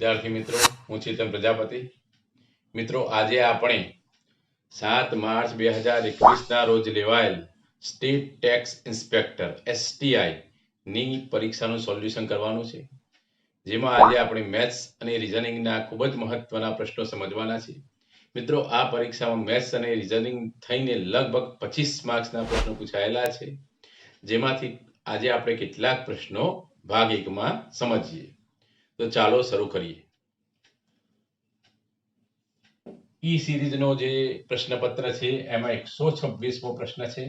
વિદ્યાર્થી મિત્રો, હું ચેતન પ્રજાપતિ. મિત્રો, આજે આપણે 7 માર્ચ 2021 ના રોજ લેવાયેલ સ્ટેટ ટેક્સ ઇન્સ્પેક્ટર STI ની પરીક્ષાનું સોલ્યુશન કરવાનું છે, જેમાં આજે આપણે મેથ્સ અને રીઝનિંગના ખૂબ જ મહત્વના પ્રશ્નો સમજવાના છે. મિત્રો, આ પરીક્ષામાં મેથ્સ અને રીઝનિંગ થઈને લગભગ 25 માર્ક્સના પ્રશ્નો પૂછાયેલા છે, જેમાંથી આજે આપણે કેટલાક પ્રશ્નો ભાગ 1માં સમજીએ. તો ચાલો શરૂ કરીએ. ઈ સિરીઝનો જે પ્રશ્નપત્ર છે એમાં 126મો પ્રશ્ન છે.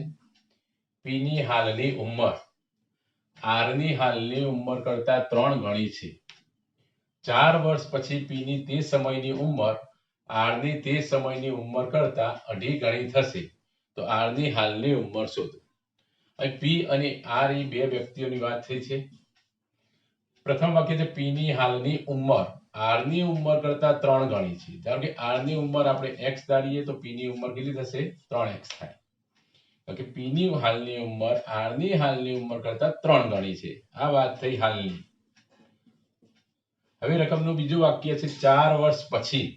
પી ની હાલની ઉંમર આર ની હાલની ઉંમર કરતા 3 ગણી છે. 4 વર્ષ પછી પી ની તે સમયની ઉંમર આર ની તે સમયની ઉંમર કરતા 2.5 ગણી થશે. તો આર ની હાલની ઉંમર શોધો. અહીં પી અને આર એ બે વ્યક્તિઓની વાત થઈ છે. પ્રથમ વાક્ય છે પી ની હાલની ઉંમર આર ની ઉંમર કરતા 3 ગણી છે. ધારો કે આર ની ઉંમર આપણે x ધારીએ તો પી ની ઉંમર કેટલી થશે? 3x થાય. કે પી ની હાલની ઉંમર આર ની હાલની ઉંમર કરતા 3 ગણી છે. આ વાત થઈ હાલની. હવે રકમનું બીજું વાક્ય છે 4 વર્ષ પછી.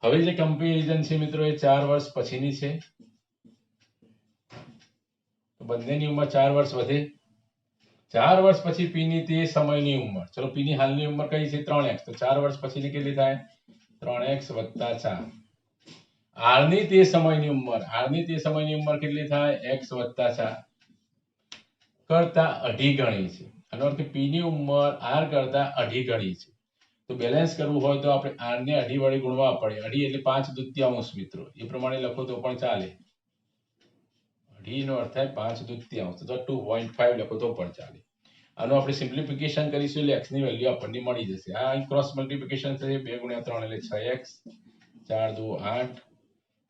હવે જે કમ્પેરિઝન છે મિત્રો એ 4 વર્ષ પછીની છે. તો બંનેની ઉંમર 4 વર્ષ વધે. 4 વર્ષ પછી પી ની તે સમયની ઉંમર, ચલો પી ની હાલની ઉંમર કઈ છે? 3x. તો 4 વર્ષ પછીની કેટલી થાય? 3x + 4. આર ની તે સમયની ઉંમર, આર ની તે સમયની ઉંમર કેટલી થાય? x + 4 કરતા 2.5 ગણી છે. આનો અર્થ કે પી ની ઉંમર આર કરતા 2.5 ગણી છે. તો બેલેન્સ કરવું હોય તો આપણે આર ને 2.5 વડે ગુણવા પડે. 2.5 એટલે 5/2 મિત્રો. એ પ્રમાણે લખો તો પણ ચાલે. 2.5 નો અર્થ થાય 5/2, તો 2.5 લખો તો પણ ચાલે. આનો આપણે સિમ્પ્લિફિકેશન કરીશું એટલે x ની વેલ્યુ આપણને મળી જશે. આ ક્રોસ મલ્ટિપ્લિકેશન થશે. 2 × 3 એટલે 6x, 4 × 2 8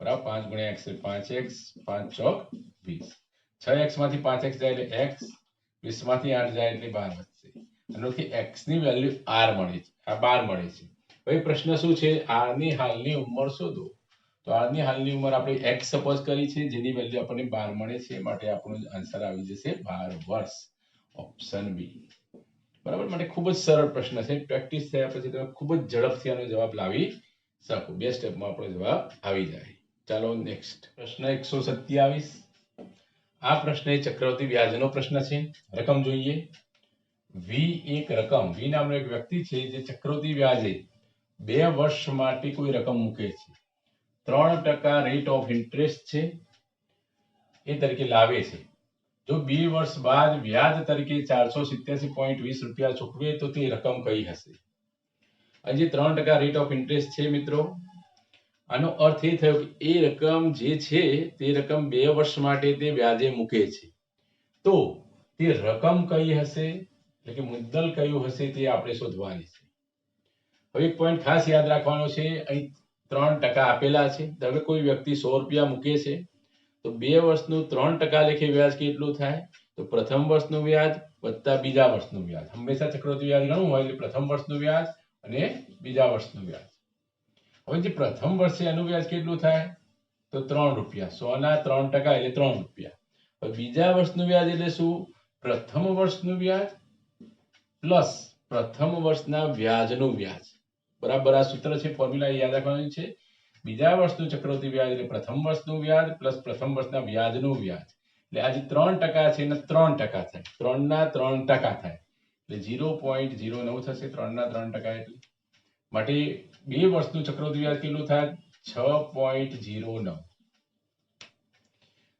બરાબર 5 × x એટલે 5x, 5 × 4 20. 6x માંથી 5x જાય એટલે x, 20 માંથી 8 જાય એટલે 12 વધશે. આનો કે x ની વેલ્યુ r મળે છે. આ 12 મળે છે. હવે પ્રશ્ન શું છે? r ની હાલની ઉંમર શોધો. તો r ની હાલની ઉંમર આપણે x સપોઝ કરી છે, જેની વેલ્યુ આપણને 12 મળે છે. માટે આપણો આન્સર આવી જશે 12 વર્ષ. Option B. બરાબર. માટે ખૂબ જ સરળ પ્રશ્ન છે. પ્રેક્ટિસ થયા પછી તમે ખૂબ જ ઝડપથી આનો જવાબ લાવી શકો. બે સ્ટેપમાં આપણો જવાબ આવી જાય. ચાલો નેક્સ્ટ પ્રશ્ન 127. આ પ્રશ્ન એ ચક્રવૃદ્ધિ વ્યાજનો પ્રશ્ન છે. રકમ જોઈએ. વી એક રકમ, વી નામનો એક વ્યક્તિ છે જે ચક્રવૃદ્ધિ વ્યાજે 2 વર્ષ માટે કોઈ રકમ મૂકે છે. 3% રેટ ઓફ ઇન્ટરેસ્ટ છે એ તરીકે લાવે છે. જો 2 વર્ષ બાદ વ્યાજ તરીકે 487.20 રૂપિયા ચૂકવે તો તે રકમ કઈ હશે? આ જે 3% રેટ ઓફ ઇન્ટરેસ્ટ છે મિત્રો, આનો અર્થ એ થયો કે એ રકમ જે છે તે રકમ 2 વર્ષ માટે તે વ્યાજે મૂકે છે. તો તે રકમ કઈ હશે? એટલે કે મુદ્દલ કયું હશે તે આપણે શોધવાની છે. હવે એક પોઈન્ટ ખાસ યાદ રાખવાનો છે. અહીં 3% આપેલા છે. ધારો કોઈ વ્યક્તિ 100 રૂપિયા મૂકે છે તો 2 વર્ષનું 3% લેખે વ્યાજ કેટલું થાય? તો પ્રથમ વર્ષનું વ્યાજ વત્તા બીજા વર્ષનું વ્યાજ. હંમેશા ચક્રવૃદ્ધિ વ્યાજ ગણવું હોય એટલે પ્રથમ વર્ષનું વ્યાજ અને બીજા વર્ષનું વ્યાજ. હવે જે પ્રથમ વર્ષે એનું વ્યાજ કેટલું થાય? તો 3 રૂપિયા. 100 ના 3% એટલે 3 રૂપિયા. હવે બીજા વર્ષનું વ્યાજ એટલે શું? પ્રથમ વર્ષનું વ્યાજ પ્લસ પ્રથમ વર્ષના વ્યાજનું વ્યાજ. બરાબર. આ સૂત્ર છે, ફોર્મ્યુલા યાદ રાખવાનું છે. બીજા વર્ષનું ચક્રવૃદ્ધિ વ્યાજ એટલે પ્રથમ વર્ષનું વ્યાજ પ્લસ પ્રથમ વર્ષના વ્યાજનું વ્યાજ. એટલે આ જે 3% છે એને 3% થાય. 3 ના 3% થાય એટલે 0.09 થશે. 3 ના 3% એટલે માટે 2 વર્ષનું ચક્રવૃદ્ધિ વ્યાજ કેટલું થાય? 6.09.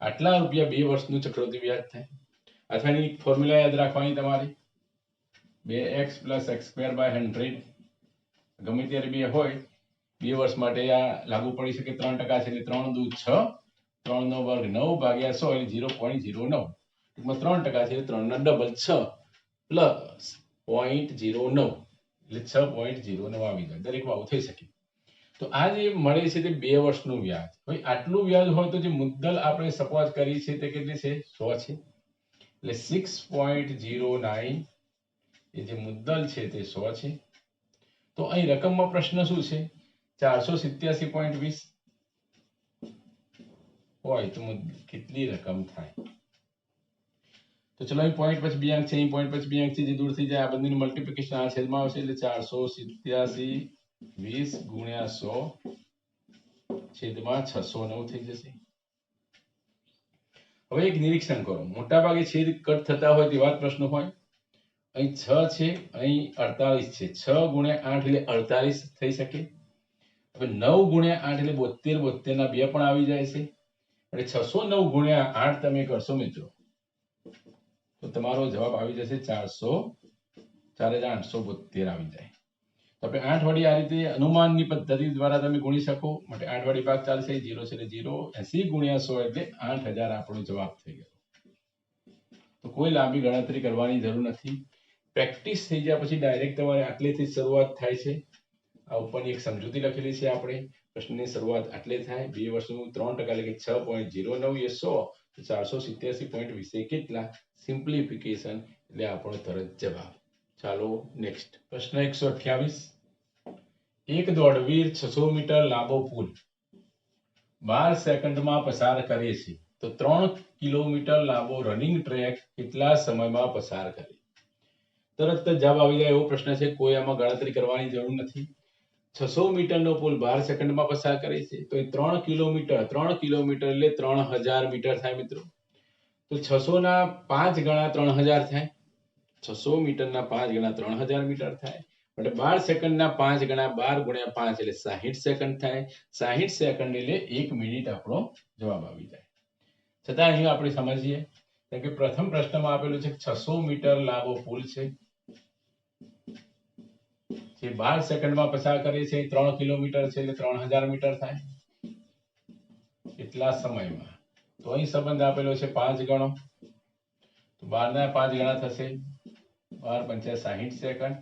આટલા રૂપિયા 2 વર્ષનું ચક્રવૃદ્ધિ વ્યાજ થાય. અથાની ફોર્મ્યુલા યાદ રાખવાની તમારી. 2x + x²/100. ગમે ત્યારે 2 હોય, 2 વર્ષ માટે આ લાગુ પડી શકે. 3% છે એટલે 3 દુ 6, 3 નો વર્ગ 9 ભાગ્યા 100 એટલે 0.09. ટૂંકમાં 3% છે એટલે 3 ના ડબલ 6 પ્લસ 0.09 એટલે 6.09 આવી જાય. દરેકમાં આવું થઈ શકે. તો આ જે મળે છે તે 2 વર્ષનું વ્યાજ. હવે આટલું વ્યાજ હોય તો જે મુદ્દલ આપણે સપોઝ કરી છે તે કેટલી છે? 100 છે. એટલે 6.09 એ જે મુદ્દલ છે તે 100 છે. તો અહીં રકમમાં પ્રશ્ન શું છે? 487.20 હોય તો કેટલી રકમ થાય? તો ચલો અહીં પોઈન્ટ પછી બે અંક છે, અહીં પોઈન્ટ પછી બે અંક છે, જે દૂર થઈ જાય આ બંનેનું મલ્ટીપ્લિકેશન આ છેદમાં આવશે એટલે 487 20 ગુણ્યા 100 છેદમાં 609 થઈ જશે. હવે એક નિરીક્ષણ કરો, મોટા ભાગે છેદ કટ થતા હોય તેવા જ પ્રશ્નો હોય. અહીં 6 છે, અહીં 48 છે, 6 ગુણ્યા 8 એટલે 48 થઈ શકે. હવે 9 ગુણ્યા 8 એટલે 72, 72 ના 2 પણ આવી જાય છે એટલે 609 ગુણ્યા 8 તમે કરશો મિત્રો તો તમારો જવાબ આવી જશે 4872 આવી જાય. તો આપણે 8 વડે આ રીતે અનુમાનની પદ્ધતિ દ્વારા તમે ગુણી શકો. માટે 8 વડે ભાગ ચાલશે, 0 છે એટલે 0, 80 ગુણ્યા 100 એટલે 8000 આપણો જવાબ થઈ ગયો. તો કોઈ લાંબી ગણતરી કરવાની જરૂર નથી. પ્રેક્ટિસ થઈ ગયા પછી ડાયરેક્ટ તમારે આટલેથી શરૂઆત થાય છે. આ ઉપરની એક સમજૂતી લખેલી છે આપણે, પ્રશ્નની શરૂઆત આટલે થાય. 2 વર્ષનું 3% એટલે કે 6.09 એ 100 તો 487.20 કેટલા? સિમ્પ્લિફિકેશન એટલે આપણો તરત જવાબ. ચાલો નેક્સ્ટ પ્રશ્ન 128. એક દોડવીર 600 મીટર લાંબો પુલ 12 સેકન્ડમાં પસાર કરે છે તો 3 કિલોમીટર લાંબો રનિંગ ટ્રેક કેટલા સમયમાં પસાર કરે? તરત જ જવાબ આવી જાય એવો પ્રશ્ન છે, કોઈ આમાં ગણતરી કરવાની જરૂર નથી. 600 મીટરનો પુલ 12 સેકન્ડમાં પસાર કરે છે તો 3 કિલોમીટર એટલે 3000 મીટર થાય મિત્રો. તો 600 ના 5 ગણા 3000 થાય. 600 મીટરના 5 ગણા 3000 મીટર થાય. એટલે 12 સેકન્ડના 5 ગણા 12 ગુણ્યા 5 એટલે 60 સેકન્ડ થાય. 60 સેકન્ડ એટલે 1 મિનિટ આપણો જવાબ આવી જાય. છતાં અહીં આપણે સમજીએ કે પ્રથમ પ્રશ્નમાં આપેલું છે 600 મીટર લાંબો પુલ છે જે 12 સેકન્ડમાં પસાર કરે છે, 3 કિલોમીટર છે એટલે 3000 મીટર થાય. કેટલા સમયમાં? તો અહીં સંબંધ આપેલો છે 5 ગણો, તો 12 ના 5 ગણા થશે, 12 × 60 સેકન્ડ.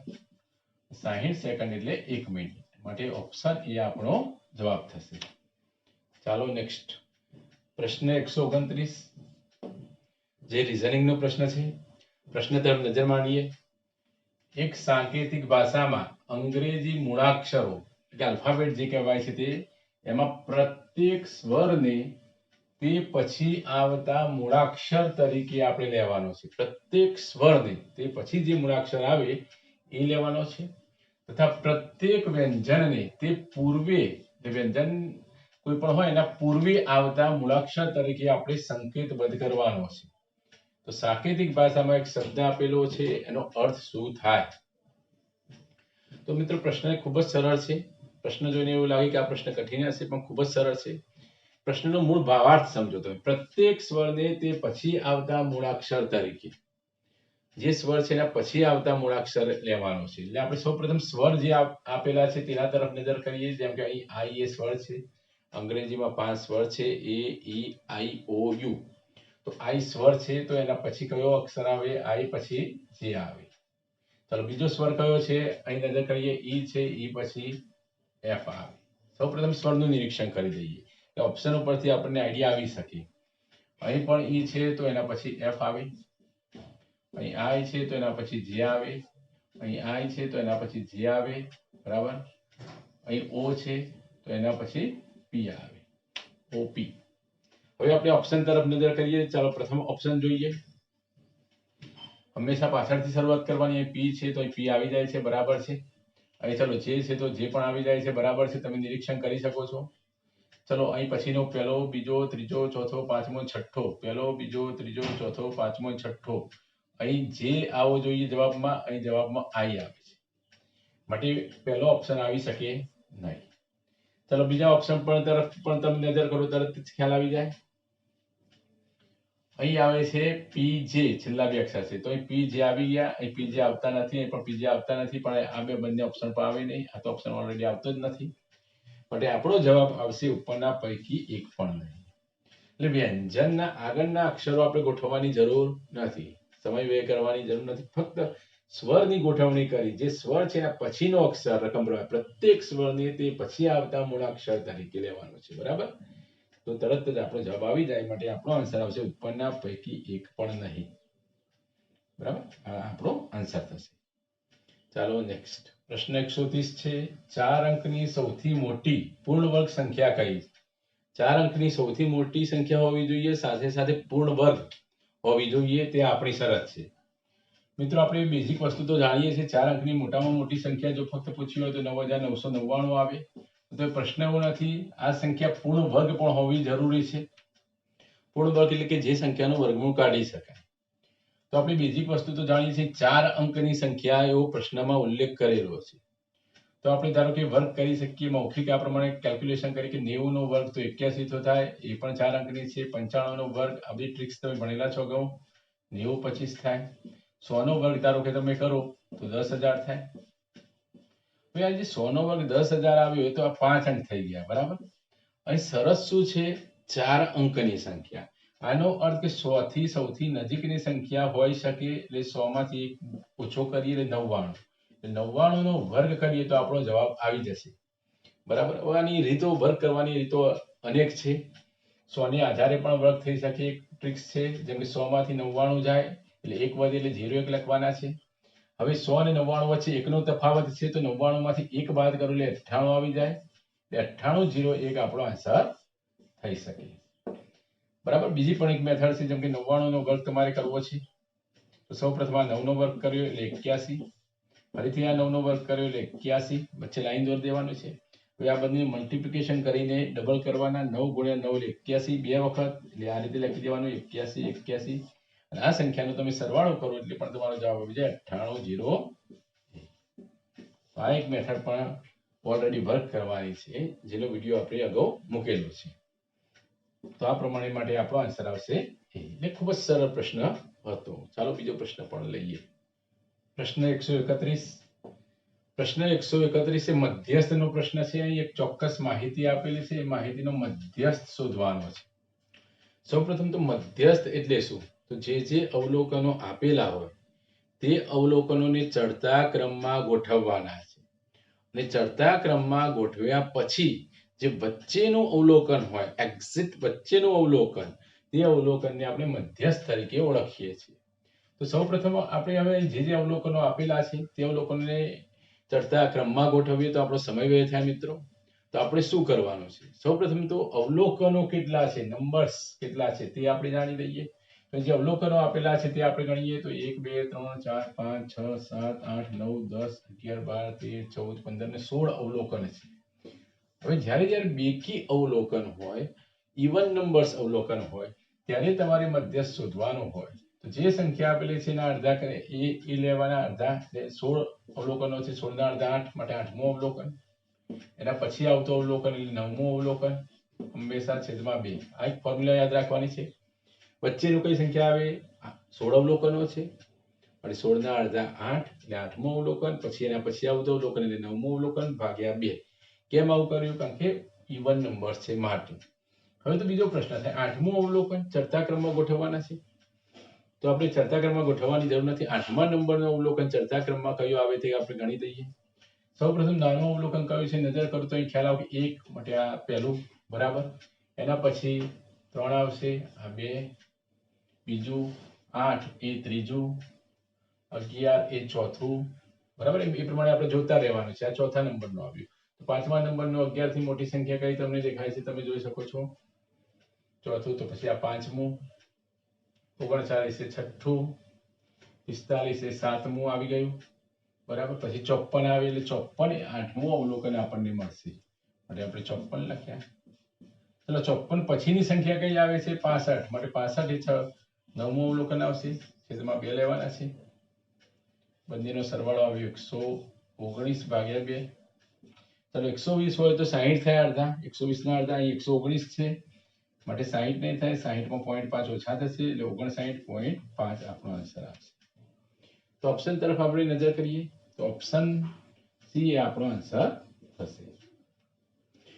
60 સેકન્ડ એટલે 1 મિનિટ. માટે ઓપ્શન એ આપણો જવાબ થશે. ચાલો નેક્સ્ટ પ્રશ્ન 129 જે રીઝનિંગ નો પ્રશ્ન છે. પ્રશ્ન તરફ નજર માંડીએ. એક સાંકેતિક ભાષામાં અંગ્રેજી મૂળાક્ષરો એટલે આલ્ફાબેટ જે કહેવાય છે તે એમાં પ્રત્યેક સ્વરને તે પછી આવતા મૂળાક્ષર તરીકે આપણે લેવાનો છે. પ્રત્યેક સ્વરને તે પછી જે મૂળાક્ષર આવે એ લેવાનો છે તથા પ્રત્યેક વ્યંજનને તે પૂર્વે વ્યંજન કોઈ પણ હોય એના પૂર્વે આવતા મૂળાક્ષર તરીકે આપણે સંકેતબદ્ધ કરવાનો છે. તો સાંકેતિક ભાષામાં એક શબ્દ આપેલો છે એનો અર્થ શું થાય? તો મિત્રો પ્રશ્ન ખૂબ જ સરળ છે. પ્રશ્ન જોઈને એવું લાગે કે આ પ્રશ્ન કઠિન હશે પણ ખૂબ જ સરળ છે. પ્રશ્નનો મૂળ ભાવાર્થ સમજો તમે. પ્રત્યેક સ્વરને તે પછી આવતા મૂળાક્ષર તરીકે, જે સ્વર છે એના પછી આવતા મૂળાક્ષર લેવાનો છે. એટલે આપણે સૌપ્રથમ સ્વર જે આપેલા છે તેના તરફ નજર કરીએ. જેમ કે અહીં આઈ એ સ્વર છે, અંગ્રેજીમાં 5 સ્વર છે, એ ઈ આઈ ઓ યુ. તો આઈ સ્વર છે તો એના પછી કયો અક્ષર આવે? આઈ પછી જે આવે. ચાલો બીજો સ્વર કયો છે? અહીં નજર કરીએ, ઈ છે, ઈ પછી એફ આવે. સૌપ્રથમ સ્વરનું નિરીક્ષણ કરી દઈએ. ઓપ્શન ઉપરથી આપણને આઈડિયા આવી શકે. અહીં પણ ઈ છે તો એના પછી એફ આવે. અહીં આઈ છે તો એના પછી જે આવે. અહીં આઈ છે તો એના પછી જે આવે. બરાબર. અહીં ઓ છે તો એના પછી પી આવે. ઓપી. હવે આપણે ઓપ્શન તરફ નજર કરીએ. ચાલો પ્રથમ ઓપ્શન જોઈએ. હંમેશા પાછળથી શરૂઆત કરવાની. અહીં પી છે તો અહીં પી આવી જાય છે, બરાબર છે. અહીં ચલો જે છે તો જે પણ આવી જાય છે, બરાબર છે. તમે નિરીક્ષણ કરી શકો છો. ચલો અહીં પછીનો પહેલો, બીજો, ત્રીજો, ચોથો, પાંચમો, છઠ્ઠો. પહેલો, બીજો, ત્રીજો, ચોથો, પાંચમો, છઠ્ઠો. અહીં જે આવો જોઈએ જવાબમાં, અહીં જવાબમાં આઈ આવે છે. માટે પહેલો ઓપ્શન આવી શકે નહીં. ચલો બીજા ઓપ્શન તરફ પણ તમે નજર કરો, તરત જ ખ્યાલ આવી જાય. અહીં આવે છે પીજે, છેલ્લા 2 અક્ષર છે તો અહીં પીજે આવી ગયા. અહીં પીજે આવતા નથી, અહીં પણ પીજે આવતા નથી, પણ આ બે બંને ઓપ્શન પર આવે નહીં. આ તો ઓપ્શન ઓલરેડી આવતો જ નથી. માટે આપણો જવાબ આવશે ઉપરના પૈકી એક પણ નહીં. એટલે વ્યંજનના આગળના અક્ષરો આપણે ગોઠવવાની જરૂર નથી, સમય વ્યય કરવાની જરૂર નથી. ફક્ત સ્વરની ગોઠવણી કરી. જે સ્વર છે એના પછીનો અક્ષર રકમ પ્રમાણે પ્રત્યેક સ્વરને તે પછી આવતા મૂળાક્ષર તરીકે લેવાનો છે, બરાબર. તો તરત જ આપણો જવાબ આવી જાય. માટે આપણો આન્સર આવશે ઉપરના પૈકી એક પણ નહીં, બરાબર. આ આપણો આન્સર થશે. ચાલો નેક્સ્ટ પ્રશ્ન 130 છે. 4 અંકની સૌથી મોટી પૂર્ણ વર્ગ સંખ્યા કઈ? 4 અંકની સૌથી મોટી સંખ્યા હોવી જોઈએ, સાથે સાથે પૂર્ણ વર્ગ હોવી જોઈએ તે આપણી શરત છે. મિત્રો આપણે બેઝિક વસ્તુ તો જાણીએ છીએ, 4 અંકની મોટામાં મોટી સંખ્યા જો ફક્ત પૂછી હોય તો 9999 આવે. તો પ્રશ્ન એવો નથી. આ સંખ્યા પૂર્ણ વર્ગ પણ હોવી જરૂરી છે. પૂર્ણ વર્ગ એટલે કે જે સંખ્યાનું વર્ગમૂળ કાઢી શકાય. તો આપણે બેઝિક વસ્તુ તો જાણીએ છીએ, 4 અંકની સંખ્યા એવો પ્રશ્નમાં ઉલ્લેખ કરેલો છે. તો આપણે ધારો કે વર્ગ કરી શકીએ મૌખિક આ પ્રમાણે કેલ્ક્યુલેશન કરી કે 90 નો વર્ગ તો 81 તો થાય, એ પણ 4 અંકની છે. 95 નો વર્ગ, આ બધી ટ્રિક્સ તમે ભણેલા છો અગાઉ, 90 25 થાય. 100 નો વર્ગ ધારો કે તમે કરો તો 10,000 થાય. હવે આ જે 100 નો વર્ગ 10,000 આવ્યો એ તો આ 5 અંક થઈ ગયા, બરાબર. અહીં શરત શું છે? 4 અંકની સંખ્યા. આનો અર્થ કે 100 થી સૌથી નજીકની સંખ્યા હોઈ શકે, એટલે 100 માંથી ઓછો કરીએ એટલે 99. 99 નો વર્ગ કરીએ તો આપણો જવાબ આવી જશે, બરાબર. હવે આની રીતો, વર્ગ કરવાની રીતો અનેક છે. 100 ને આધારે પણ વર્ગ થઈ શકે. એક ટ્રિક્સ છે, જેમ કે 100 માંથી 99 જાય એટલે 1 વધે એટલે 0 1 લખવાના છે. હવે 100 અને 99 વચ્ચે એકનો તફાવત છે, તો 99 માંથી 1 બાદ કરો એટલે 98 આવી જાય. એટલે 9801 આપણો આન્સર થઈ શકે, બરાબર. બીજી પણ એક મેથડ છે, જેમ કે 99 નો વર્ગ તમારે કરવો છે તો સૌપ્રથમ આ 9 નો વર્ગ કર્યો એટલે 81. ફરીથી આ 9 નો વર્ગ કર્યો એટલે 81. વચ્ચે લાઈન દોરી દેવાનું છે. હવે આ બંને મલ્ટીપ્લિકેશન કરીને ડબલ કરવાના. 9 ગુણ્યા 9 એટલે 81 બે વખત, એટલે આ રીતે લખી દેવાનું 81 81. અને આ સંખ્યાનો તમે સરવાળો કરો એટલે પણ તમારો જવાબ આવી જાય 9801. આ એક મેથડ પણ ઓલરેડી વર્ક કરવાની છે, જેનો વિડીયો આપણે અગાઉ મૂકેલો છે. તો આ પ્રમાણે માટે આપણો આન્સર આવશે એટલે ખૂબ જ સરળ પ્રશ્ન હતો. ચાલો બીજો પ્રશ્ન પણ લઈએ. પ્રશ્ન 131. પ્રશ્ન 131 એ મધ્યસ્થનો પ્રશ્ન છે. અહીં એક ચોક્કસ માહિતી આપેલી છે, એ માહિતીનો મધ્યસ્થ શોધવાનો છે. સૌપ્રથમ તો મધ્યસ્થ એટલે શું? તો જે અવલોકનો આપેલા હોય તે અવલોકનોને ચડતા ક્રમમાં ગોઠવવાના છે, અને ચડતા ક્રમમાં ગોઠવ્યા પછી જે વચ્ચેનું અવલોકન હોય, એક્ઝેક્ટ વચ્ચેનું અવલોકન, તે અવલોકનને આપણે મધ્યસ્થ તરીકે ઓળખીએ છીએ. તો સૌપ્રથમ આપણે હવે જે અવલોકનો આપેલા છે તે અવલોકનને ચડતા ક્રમમાં ગોઠવીએ તો આપણો સમય વ્યય થાય. મિત્રો, તો આપણે શું કરવાનું છે? સૌપ્રથમ તો અવલોકનો કેટલા છે, નંબર્સ કેટલા છે તે આપણે જાણી લઈએ. તો જે અવલોકનો આપેલા છે તે આપણે ગણીએ તો 1 2 3 4 5 6 7 8 9 10 11 12 13 14 15 ને 16 અવલોકન છે. હવે જ્યારે બેકી અવલોકન હોય, ઇવન નંબર્સ અવલોકન હોય, ત્યારે તમારે મધ્યસ્થ શોધવાનો હોય. તો જે સંખ્યા આપેલી છે એના અડધા કરે એ લેવાના. અડધા એટલે 16 અવલોકનો છે, 16 ના અડધા 8 માટે 8મું અવલોકન. એના પછી આવતો અવલોકન એટલે 9મું અવલોકન, હંમેશા છેદમાં 2. આ એક ફોર્મ્યુલા યાદ રાખવાની છે. વચ્ચેનું કઈ સંખ્યા આવે? 16 અવલોકનો છે, અને 16 ના અડધા 8 એટલે 8મું અવલોકન. પછી એના પછી આવતો અવલોકન એટલે 9મું અવલોકન ભાગ્યા 2. કેમ આવું કર્યું? કારણ કે ઇવન નંબર્સ છે માટે. હવે તો બીજો પ્રશ્ન થાય, 8મું અવલોકન ચડતા ક્રમમાં ગોઠવવાના છે. તો આપણે ચડતા ક્રમમાં ગોઠવવાની જરૂર નથી. 8મા નંબરનું અવલોકન ચડતા ક્રમમાં કયું આવે તે આપણે ગણી દઈએ. સૌપ્રથમ નાનું અવલોકન કયું છે નજર કરો તો અહીં ખ્યાલ આવે કે 1 માટે આ પહેલું, બરાબર. એના પછી 3 આવશે, આ 2 બીજું, 8 એ ત્રીજું, 11 એ ચોથું, બરાબર. એ પ્રમાણે આપણે જોતા રહેવાનું છે. આ ચોથા નંબરનું આવ્યું. તો 5મા નંબરનો 11 થી મોટી સંખ્યા કઈ તમને દેખાય છે? તમે જોઈ શકો છો. ચોથું, તો પછી આ 5મું, 39 એ છઠ્ઠું, 45 એ 7મું આવી ગયું, બરાબર. પછી 54 આવે એટલે 54 એ 8મું અવલોકન આપણને મળશે, એટલે આપણે 54 લખ્યા. ચલો 54 પછીની સંખ્યા કઈ આવે છે? 65, માટે 65 એ 9મું અવલોકન આવશે, છેદમાં 2 લેવાના છે. બંનેનો સરવાળો આવ્યો 119 ભાગ્યા 2. ચલો 120 હોય તો 60 થાય અડધા. 120 ના અડધા અહીં 119 છે, માટે 60 નહીં થાય. 60માં 0.5 ઓછા થશે એટલે 59.5 આપણો આન્સર આવશે. તો ઓપ્શન તરફ આપણે નજર કરીએ તો ઓપ્શન સી એ આપણો આન્સર થશે.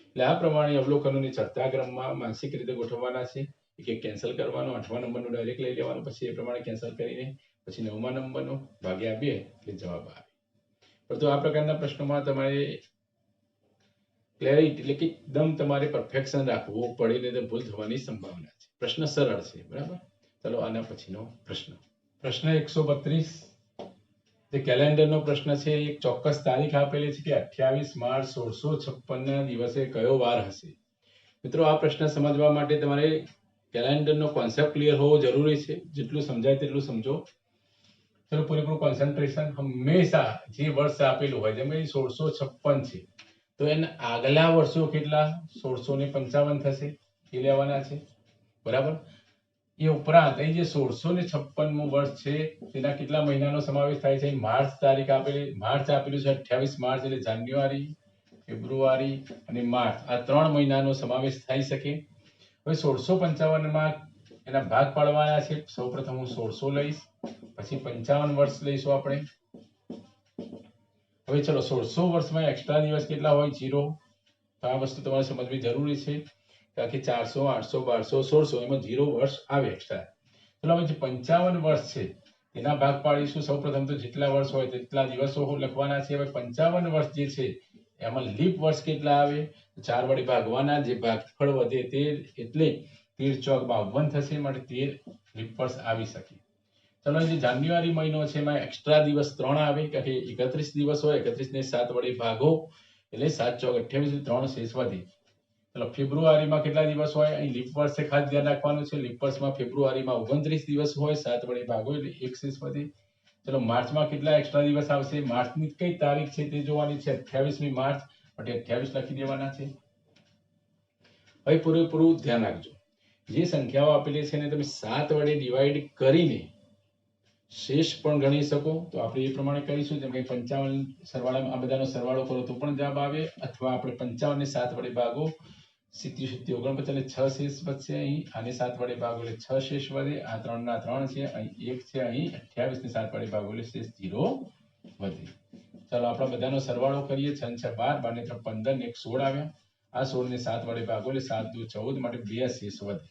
એટલે આ પ્રમાણે અવલોકનોને ચડતા ક્રમમાં માનસિક રીતે ગોઠવવાના છે. એક કેન્સલ કરવાનો, 8મા નંબરનો ડાયરેક્ટ લઈ લેવાનો, પછી એ પ્રમાણે કેન્સલ કરીને પછી 9મા નંબરનો ભાગ્યા 2 એટલે જવાબ આવે. પરંતુ આ પ્રકારના પ્રશ્નોમાં તમારે ક્લેરિટી એટલે કે એકદમ તમારે પરફેક્શન રાખવું પડે, નહીં તો ભૂલ થવાની સંભાવના છે. પ્રશ્ન સરળ છે, બરાબર. ચલો આના પછીનો પ્રશ્ન. પ્રશ્ન 132 જે કેલેન્ડરનો પ્રશ્ન છે. એક ચોક્કસ તારીખ આપેલી છે કે 28 માર્ચ 1656 ના દિવસે કયો વાર હશે. મિત્રો, આ પ્રશ્ન સમજવા માટે તમારે કેલેન્ડરનો કોન્સેપ્ટ ક્લિયર હોવો જરૂરી છે. જેટલું સમજાય તેટલું સમજો. ચલો પૂરેપૂરું કોન્સન્ટ્રેશન. હંમેશા જે વર્ષ આપેલું હોય, જેમ કે 1656 છે, તો એના આગલા વર્ષો કેટલા? 1655 થશે, એ લેવાના છે. બરાબર. એ ઉપરાંત અહીં જે 1656મું વર્ષ છે તેના કેટલા મહિનાનો સમાવેશ થાય છે? માર્ચ તારીખ આપેલી, માર્ચ આપેલું છે 28 માર્ચ, એટલે જાન્યુઆરી, ફેબ્રુઆરી અને માર્ચ, આ 3 મહિનાનો સમાવેશ થઈ શકે. હવે 1655માં એના ભાગ પાડવાના છે. સૌપ્રથમ હું 1600 લઈશ, પછી 55 વર્ષ લઈશું આપણે. હવે ચલો 1600 વર્ષમાં એક્સ્ટ્રા દિવસ કેટલા હોય? 0. તો આ વસ્તુ તમારે સમજવી જરૂરી છે, કારણ કે 400, 800, 1200, 1600 એમાં 0 વર્ષ આવે એક્સ્ટ્રા. ચલો હવે જે 55 વર્ષ છે તેના ભાગ પાડીશું. સૌપ્રથમ તો જેટલા વર્ષ હોય તેટલા દિવસો લખવાના છે. હવે 55 વર્ષ જે છે એમાં લીપ વર્ષ કેટલા આવે? 4 વડે ભાગવાના, જે ભાગફળ વધે તે, એટલે 13 ચોક 52 થશે, માટે 13 લીપ વર્ષ આવી શકે. ચલો જે જાન્યુઆરી મહિનો છે એમાં એક્સ્ટ્રા દિવસ 3 આવે, કારણ કે 31 દિવસ હોય, 31 ને 7 વડે ભાગો એટલે 7 ચોક 28, 3 શેષ વધે. ચલો ફેબ્રુઆરીમાં કેટલા દિવસ હોય? અહીં લીપ વર્ષે ખાસ ધ્યાન રાખવાનું છે. લીપ વર્ષમાં ફેબ્રુઆરીમાં 29 દિવસ હોય, 7 વડે ભાગો એટલે 1 શેષ વધે. ચલો માર્ચમાં કેટલા એક્સ્ટ્રા દિવસ આવશે? માર્ચની કઈ તારીખ છે તે જોવાની છે. 28મી માર્ચ, માટે 28 લખી દેવાના છે. હવે પૂરેપૂરું ધ્યાન રાખજો. જે સંખ્યાઓ આપેલી છે એને તમે 7 વડે ડિવાઈડ કરીને શેષ પણ ગણી શકો. તો આપણે એ પ્રમાણે કરીશું. જેમ કે 55 સરવાળામાં આ બધાનો સરવાળો કરો તો પણ જવાબ આવે, અથવા આપણે 55 ને 7 વડે ભાગો, 70, 70, 49, 6 શેષ વધશે. અહીં આને 7 વડે ભાગો એટલે 6 શેષ વધે. આ 3 ના 3 છે, અહીં 1 છે, અહીં 28 ને 7 વડે ભાગો એટલે શેષ 0 વધે. ચાલો આપણા બધાનો સરવાળો કરીએ. 6 6 12, 12 ને 3 15 ને 1 16 આવ્યા. આ 16 ને 7 વડે ભાગો એટલે 7 દુ 14, માટે 2 શેષ વધે.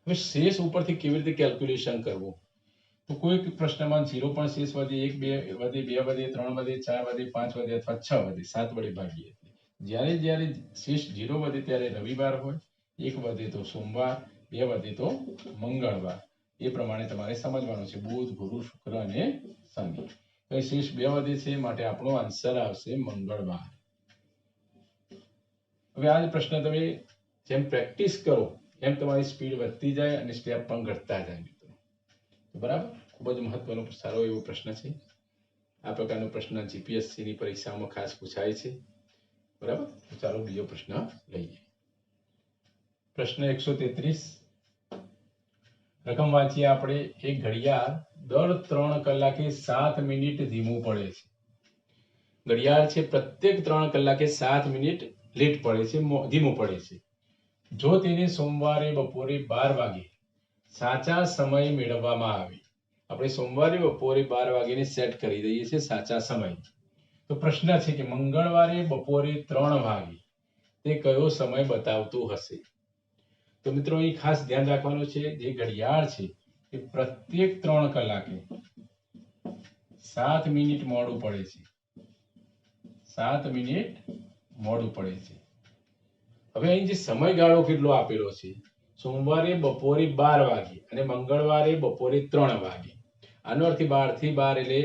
હવે શેષ ઉપરથી કેવી રીતે કેલ્ક્યુલેશન કરવું? તો કોઈ પ્રશ્નમાં 0 પણ શેષ વધે, 1 2 વધે, 2 વધે, 3 વધે, 4 વધે, 5 વધે અથવા 6 વધે. 7 વડે ભાગીએ. જ્યારે જ્યારે શેષ 0 વધે ત્યારે રવિવાર હોય, 1 વધે તો સોમવાર, 2 વધે તો મંગળવાર. એ પ્રમાણે તમારે સમજવાનું છે. બુધ, ગુરુ, શુક્ર અને શનિ. તો શેષ 2 વધે છે, માટે આપણો આન્સર આવશે મંગળવાર. હવે આ પ્રશ્ન તમે જેમ પ્રેક્ટિસ કરો એમ તમારી સ્પીડ વધતી જાય અને સ્ટેપ પણ ઘટતા જાય મિત્રો. બરાબર. ખૂબ જ મહત્વનો સારો એવો પ્રશ્ન છે. આ પ્રકારનો પ્રશ્ન જીપીએસસી ની પરીક્ષામાં ખાસ પૂછાય છે. બરાબર. ચાલો બીજો પ્રશ્ન લઈએ. પ્રશ્ન 133. રકમ વાંચીએ આપણે. એક ઘડિયાળ દર 3 કલાકે 7 મિનિટ ધીમું પડે છે. ઘડિયાળ છે પ્રત્યેક 3 કલાકે 7 મિનિટ લેટ પડે છે, ધીમું પડે છે. જો તેને સોમવારે બપોરે 12 વાગે સાચા સમય મેળવવામાં આવે, આપણે સોમવારે બપોરે 12 વાગે સેટ કરી દઈએ છીએ સાચા સમય. તો પ્રશ્ન છે કે મંગળવારે બપોરે 3 વાગે તે કયો સમય બતાવતું હશે? તો મિત્રો અહીં ખાસ ધ્યાન રાખવાનું છે, જે ઘડિયાળ છે એ પ્રત્યેક 3 કલાકે 7 મિનિટ મોડું પડે છે. 7 મિનિટ મોડું પડે છે. હવે અહીં જે સમયગાળો કેટલો આપેલો છે, સોમવારે બપોરે 12 વાગે અને મંગળવારે બપોરે 3 વાગે. આનો અર્થ 12 થી 12 એટલે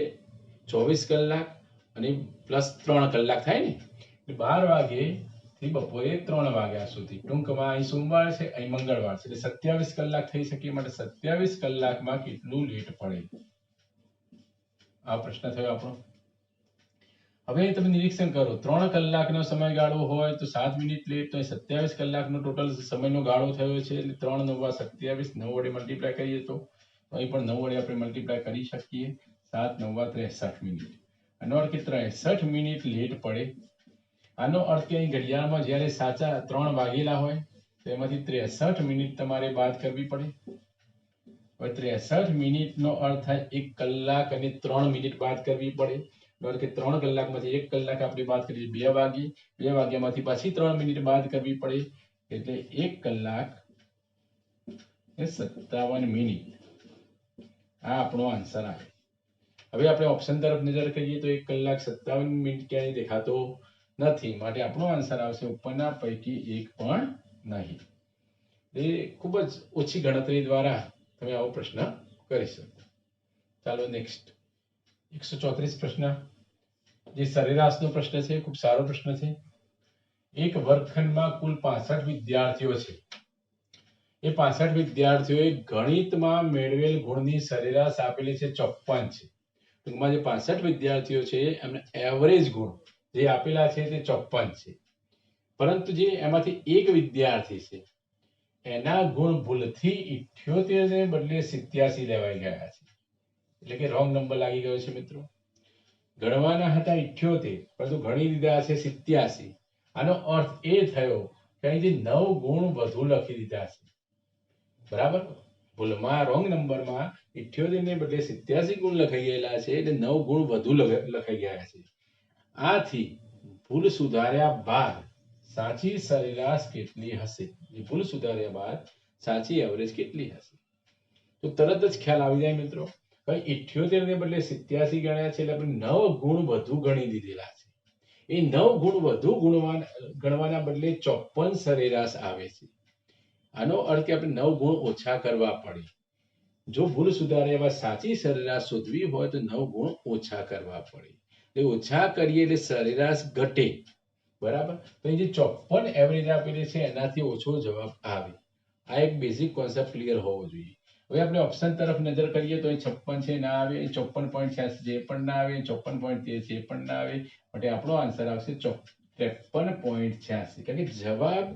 24 કલાક અને પ્લસ 3 કલાક થાય ને. 12 વાગે થી બપોરે 3 વાગ્યા સુધી. ટૂંકમાં અહીં સોમવાર છે, અહીં મંગળવાર છે, એટલે 27 કલાક થઈ શકે. માટે 27 કલાકમાં કેટલું લેટ પડે? આ પ્રશ્ન થયો આપણો. હવે તમે નિરીક્ષણ કરો, 3 કલાકનો સમયગાળો હોય તો 7 મિનિટ લેટ, તો 27 કલાકનો ટોટલ સમયનો ગાળો થયો છે. એટલે 3 9 27, 9 વડે મલ્ટીપ્લાય કરીએ તો અહીં પણ 9 વડે આપણે મલ્ટીપ્લાય કરી શકીએ. 7 9 63 મિનિટ. આનો અર્થ કે 63 મિનિટ લેટ પડે. આનો અર્થ કે અહીં ઘડિયાળમાં જ્યારે સાચા 3 વાગેલા હોય તો એમાંથી 63 મિનિટ તમારે બાદ કરવી પડે. હવે 63 મિનિટનો અર્થ થાય 1 કલાક અને 3 મિનિટ બાદ કરવી પડે. એટલે કે 3 કલાકમાંથી 1 કલાક આપણે બાદ કરીએ 2 વાગે, 2 વાગ્યામાંથી પાછી 3 મિનિટ બાદ કરવી પડે, એટલે 1 કલાક ને 57 મિનિટ. આ આપણો આન્સર આવે. હવે આપણે ઓપ્શન તરફ નજર કરીએ તો 1 કલાક 57 મિનિટ ક્યાંય દેખાતો નથી, માટે આપણો આન્સર આવશે ઉપરના પૈકી એક પણ નહીં. એ ખૂબ જ ઓછી ગણતરી દ્વારા તમે આવો પ્રશ્ન કરી શકો. ચાલો નેક્સ્ટ 134 પ્રશ્ન, જે સરેરાશનો પ્રશ્ન છે. ખૂબ સારો પ્રશ્ન છે. એક વર્ગખંડમાં કુલ 65 વિદ્યાર્થીઓ છે. એ 65 વિદ્યાર્થીઓએ ગણિતમાં મેળવેલ ગુણની સરેરાશ આપેલી છે 54 છે. ટૂંકમાં જે 65 વિદ્યાર્થીઓ છે એમને એવરેજ ગુણ જે આપેલા છે તે 54 છે. પરંતુ જે એમાંથી એક વિદ્યાર્થી છે એના ગુણ ભૂલથી 78 ને બદલે 87 લેવાઈ ગયા છે. એટલે કે રોંગ નંબર લાગી ગયો છે મિત્રો. ગણવાના હતા 78 પરંતુ ગણી દીધા છે 87. આનો અર્થ એ થયો કે અહીં જે 9 ગુણ વધુ લખી દીધા છે. બરાબર, ભૂલમાં રોંગ નંબરમાં 78 ને બદલે 87 ગુણ લખાઈ ગયેલા છે એટલે 9 ગુણ વધુ લખાઈ ગયા છે. આથી ભૂલ સુધાર્યા બાદ સાચી સરેરાશ કેટલી હશે? ભૂલ સુધાર્યા બાદ સાચી એવરેજ કેટલી હશે? તો તરત જ ખ્યાલ આવી જાય મિત્રો. 78 ને બદલે 87 ગણ્યા છે એટલે આપણે 9 ગુણ વધુ ગણી દીધેલા છે. એ 9 ગુણ વધુ ગણવાના બદલે 54 સરેરાશ આવે છે. આનો અર્થ કે આપણે 9 ગુણ ઓછા કરવા પડે. જો ભૂલ સુધાર્યા બાદ સાચી સરેરાશ શોધવી હોય તો 9 ગુણ ઓછા કરવા પડે. એટલે ઓછા કરીએ એટલે સરેરાશ ઘટે. બરાબર, તો અહીં જે 54 એવરેજ આપેલી છે એનાથી ઓછો જવાબ આવે. આ એક બેઝિક કોન્સેપ્ટ ક્લિયર હોવો જોઈએ. હવે આપણે ઓપ્શન તરફ નજર કરીએ તો 56 છે ના આવે, 54.86 જે પણ ના આવે, 54.13 જે પણ ના આવે, માટે આપણો આન્સર આવશે 53.86. કારણ કે જવાબ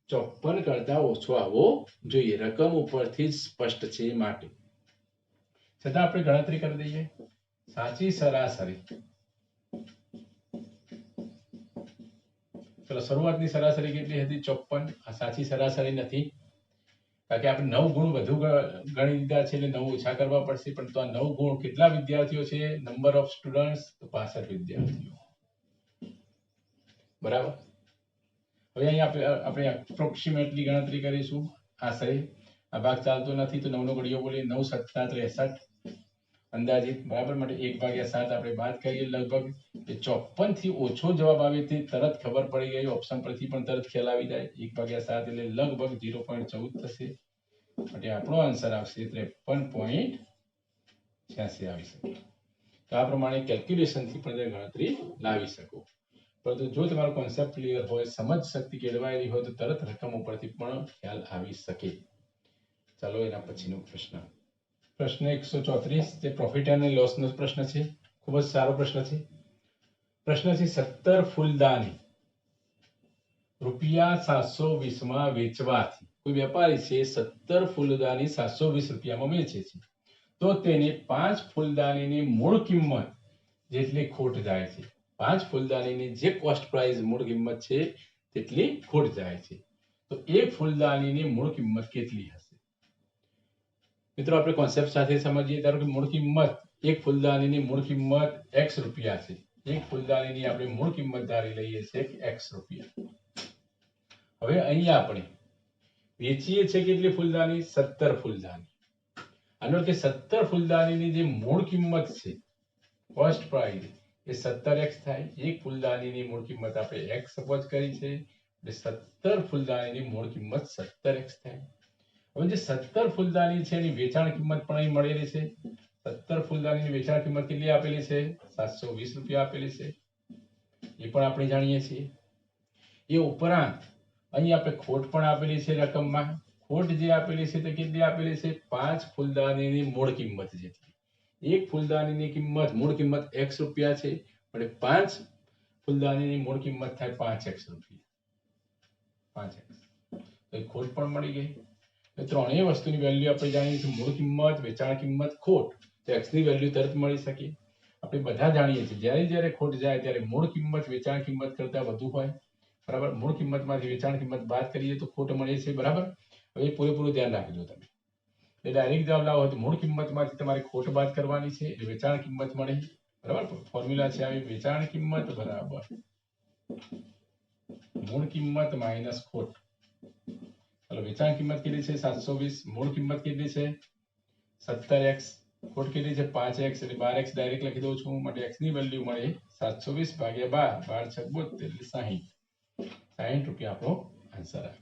54 કરતા ઓછો આવવો જોઈએ. રકમ ઉપરથી જ સ્પષ્ટ છે માટે. છતાં આપણે ગણતરી કરી દઈએ. સાચી સરાસરી, ચલો શરૂઆતની સરાસરી કેટલી હતી? 54. આ સાચી સરાસરી નથી કારણ કે આપણે 9 ગુણ વધુ ગણી દીધા છે એટલે 9 ઓછા કરવા પડશે. પણ તો આ 9 ગુણ કેટલા વિદ્યાર્થીઓ છે? નંબર ઓફ સ્ટુડન્ટ્સ તો 65 વિદ્યાર્થીઓ. બરાબર, હવે અહીં આપણે એપ્રોક્સિમેટલી ગણતરી કરીશું. આશરે આ ભાગ ચાલતો નથી તો 9 નો ઘડિયો બોલીએ. 9 × 7 = 63 અંદાજિત. બરાબર, માટે 1/7 આપણે બાદ કરીએ લગભગ. 54 થી ઓછો જવાબ આવે તે તરત ખબર પડી ગઈ. ઓપ્શન પરથી પણ તરત ખ્યાલ આવી જાય. 1/7 એટલે લગભગ 0.14 થશે. માટે આપણો આન્સર આવશે 53.86 આવી શકે. તો આ પ્રમાણે કેલ્ક્યુલેશન થી પણ ગણતરી લાવી શકો. પરંતુ જો તમારો કોન્સેપ્ટ ક્લિયર હોય, સમજ શક્તિ કેળવાયેલી હોય તો તરત રકમ ઉપરથી પણ ખ્યાલ આવી શકે. ચાલો એના પછીનો પ્રશ્ન. પ્રશ્ન 134 જે પ્રોફિટ અને લોસ નો પ્રશ્ન છે. ખૂબ જ સારો પ્રશ્ન છે. પ્રશ્ન છે 17 ફૂલદાની ₹720 માં વેચવાથી કોઈ વેપારી છે 17 ફૂલદાની 720 રૂપિયામાં વેચે છે તો તેને 5 ફૂલદાનીની મૂળ કિંમત જેટલી ખોટ જાય છે. 5 ફૂલદાનીની જે કોસ્ટ પ્રાઇસ મૂળ કિંમત છે તેટલી ખોટ જાય છે. તો એક ફૂલદાનીની મૂળ કિંમત કેટલી હશે? મિત્રો આપણે કોન્સેપ્ટ સાથે સમજીએ. ધારો કે મૂળ કિંમત, એક ફૂલદાનીની મૂળ કિંમત x રૂપિયા છે. એક ફૂલદાનીની આપણે મૂળ કિંમત ધારી લઈએ છે x રૂપિયા. હવે અહીં આપણે વેચીએ છે કેટલી ફૂલદાની? 17 ફૂલદાની. આનો કે 17 ફૂલદાનીની જે મૂળ કિંમત છે કોસ્ટ પ્રાઇસ એ 17x થાય. એક ફૂલદાનીની મૂળ કિંમત આપણે x સપોઝ કરી છે એટલે 17 ફૂલદાનીની મૂળ કિંમત 17x થાય. હવે જે 17 ફૂલદાની છે એની વેચાણ કિંમત પણ અહીં મળેલી છે. 17 ફૂલદાનીની વેચાણ કિંમત કેટલી આપેલી છે? 720 રૂપિયા આપેલી છે. એ પણ આપણે જાણીએ છીએ. એ ઉપરાંત અહીં આપણે ખોટ પણ આપેલી છે રકમમાં. ખોટ જે આપેલી છે તે કેટલી આપેલી છે? 5 ફૂલદાનીની મૂળ કિંમત જેટલી. એક ફૂલદાનીની કિંમત મૂળ કિંમત x રૂપિયા છે એટલે 5 ફૂલદાનીની મૂળ કિંમત થાય 5x રૂપિયા. 5x. તો ખોટ પણ મળી ગઈ. ત્રણેય વસ્તુની વેલ્યુ આપણે જાણીએ છીએ. મૂળ કિંમત, વેચાણ કિંમત, ખોટ. તો x ની વેલ્યુ તરત મળી શકે. આપણે બધા જાણીએ છીએ જ્યારે ખોટ જાય ત્યારે મૂળ કિંમત વેચાણ કિંમત કરતા વધુ હોય. બરાબર, મૂળ કિંમતમાંથી વેચાણ કિંમત બાદ કરીએ તો ખોટ મળે છે. બરાબર, હવે પૂરેપૂરું ધ્યાન રાખજો તમે. એટલે ડાયરેક્ટ જવાબ લાવો તો મૂળ કિંમતમાંથી તમારે ખોટ બાદ કરવાની છે એટલે વેચાણ કિંમત મળે. બરાબર, ફોર્મ્યુલા છે આવી. વેચાણ કિંમત બરાબર મૂળ કિંમત માઇનસ ખોટ. ચાલો, વેચાણ કિંમત કેટલી છે? 720. મૂળ કિંમત કેટલી છે? 17x. ખોટ કેટલી છે? 5x. એટલે 12x ડાયરેક્ટ લખી દઉં છું. માટે x ની વેલ્યુ મળે 720 ભાગ્યા 12. 12 × 6 = 72 એટલે 60 રૂપિયા આપણો આન્સર આવે.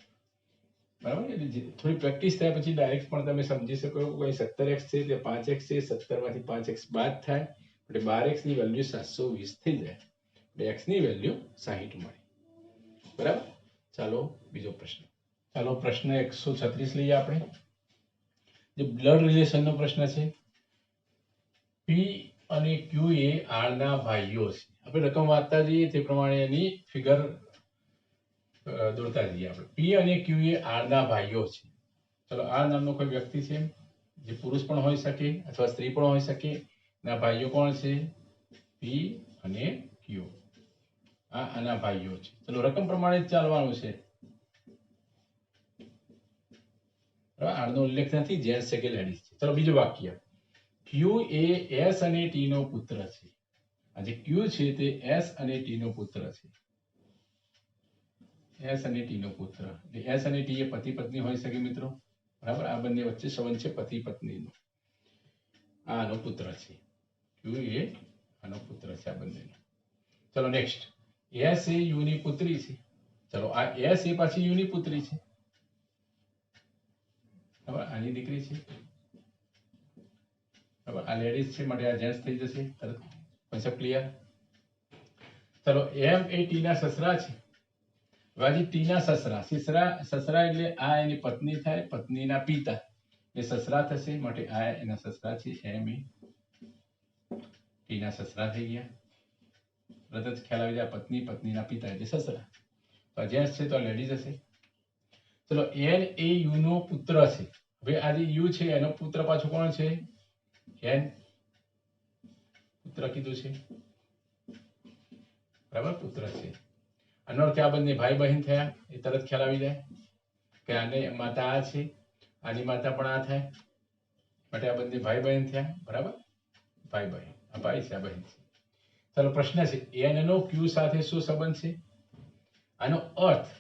બરાબર, એટલે થોડી પ્રેક્ટિસ થાય પછી ડાયરેક્ટ પણ તમે સમજી શકો. કોઈ 17x છે એટલે 5x છે. 17 માંથી 5x બાદ થાય એટલે 12x ની વેલ્યુ 720 થઈ જાય. એટલે x ની વેલ્યુ 60 મળે. બરાબર, ચાલો બીજો પ્રશ્ન. ચાલો પ્રશ્ન 136 લઈએ આપણે. જે બ્લડ રિલેશનનો પ્રશ્ન છે. પી અને ક્યુ એ આરના ભાઈઓ છે. આપણે રકમ વાંચતા જઈએ તે પ્રમાણે એની ફિગર દોરતા જઈએ આપણે. પી અને ક્યુ એ આરના ભાઈઓ છે. ચલો આર નામનો કોઈ વ્યક્તિ છે જે પુરુષ પણ હોઈ શકે અથવા સ્ત્રી પણ હોઈ શકે. ના ભાઈઓ કોણ છે? પી અને ક્યુ. આના ભાઈઓ છે. ચલો રકમ પ્રમાણે જ ચાલવાનું છે. આરનો ઉલ્લેખ નથી, જેન્ટ્સ છે કે લેડીઝ છે. ચલો બીજું વાક્ય. ક્યુ એ એસ અને ટી નો પુત્ર છે. આ જે ક્યુ છે તે એસ અને ટી નો પુત્ર છે. એસ અને ટી નો પુત્ર. એસ અને ટી એ પતિ પત્ની હોઈ શકે મિત્રો. બરાબર, આ બંને વચ્ચે સંબંધ છે પતિ પત્નીનો. આનો પુત્ર છે. ક્યુ એ આનો પુત્ર છે આ બંનેનો. ચલો નેક્સ્ટ. એસ એ યુ ની પુત્રી છે. ચલો આ એસ એ પાછી યુ ની પુત્રી છે. બરાબર, આની દીકરી છે. બરાબર, આ લેડીઝ છે માટે આ જેન્ટ્સ થઈ જશે. તરત કોન્સેપ્ટ ક્લિયર. ચલો એમ એ ટી ના સસરા છે. વાજી ટી ના સસરા. સસરા એટલે આ એની પત્ની થાય, પત્નીના પિતા એ સસરા થશે માટે આ એના સસરા છે. એમ એ ટી ના સસરા થઈ ગયા. તરત જ ખ્યાલ આવી જાય, પત્ની પત્નીના પિતા એટલે સસરા. તો જેન્ટ્સ છે તો લેડીઝ હશે. ચલો એન એ યુ નો પુત્ર છે. હવે આ જે યુ છે એનો પુત્ર પાછો કોણ છે? એન. પુત્ર કીધું છે. બરાબર, પુત્ર છે. આનો અર્થ આ બંને ભાઈ બહેન થયા એ તરત ખ્યાલ આવી જાય કે આને માતા આ છે, આની માતા પણ આ થાય માટે આ બંને ભાઈ બહેન થયા. બરાબર, ભાઈ બહેન. આ ભાઈ છે, આ બહેન છે. ચાલો પ્રશ્ન છે. એન નો ક્યુ સાથે શું સંબંધ છે? આનો અર્થ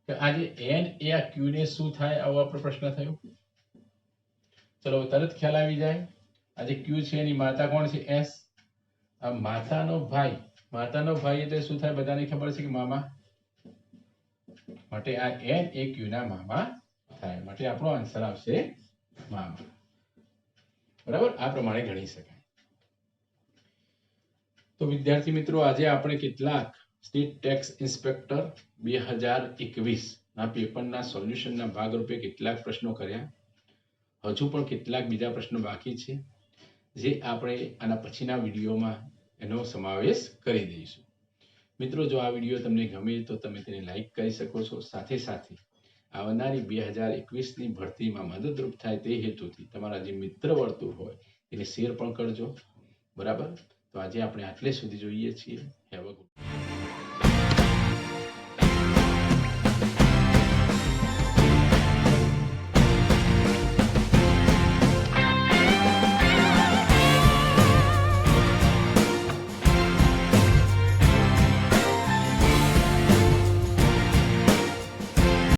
કે આજે એન એ આ ક્યુ ને શું થાય, આવો આપણો પ્રશ્ન થયો. ચલો તરત ખ્યાલ આવી જાય. આ જે ક્યુ છે એની માતા કોણ છે? એસ. આ માતાનો ભાઈ. માતાનો ભાઈ એટલે શું થાય? બધાને ખબર છે કે મામા. માટે આ એન એ ક્યુ ના મામા થાય માટે આપણો આન્સર આવશે મામા. બરાબર, આ પ્રમાણે ગણી શકાય. તો વિદ્યાર્થી મિત્રો, આજે આપણે કેટલાક સ્ટેટ ટેક્સ ઇન્સ્પેક્ટર 2021 ના પેપરના સોલ્યુશનના ભાગરૂપે કેટલાક પ્રશ્નો કર્યા. હજુ પણ કેટલાક બીજા પ્રશ્નો બાકી છે જે આપણે આના પછીના વિડીયોમાં એનો સમાવેશ કરી દઈશું. મિત્રો, જો આ વિડીયો તમને ગમે તો તમે તેને લાઈક કરી શકો છો. સાથે સાથે આવનારી 2021ની ભરતીમાં મદદરૂપ થાય તે હેતુથી તમારા જે મિત્ર વર્તુળ હોય એને શેર પણ કરજો. બરાબર, તો આજે આપણે આટલે સુધી જોઈએ છીએ. Have a good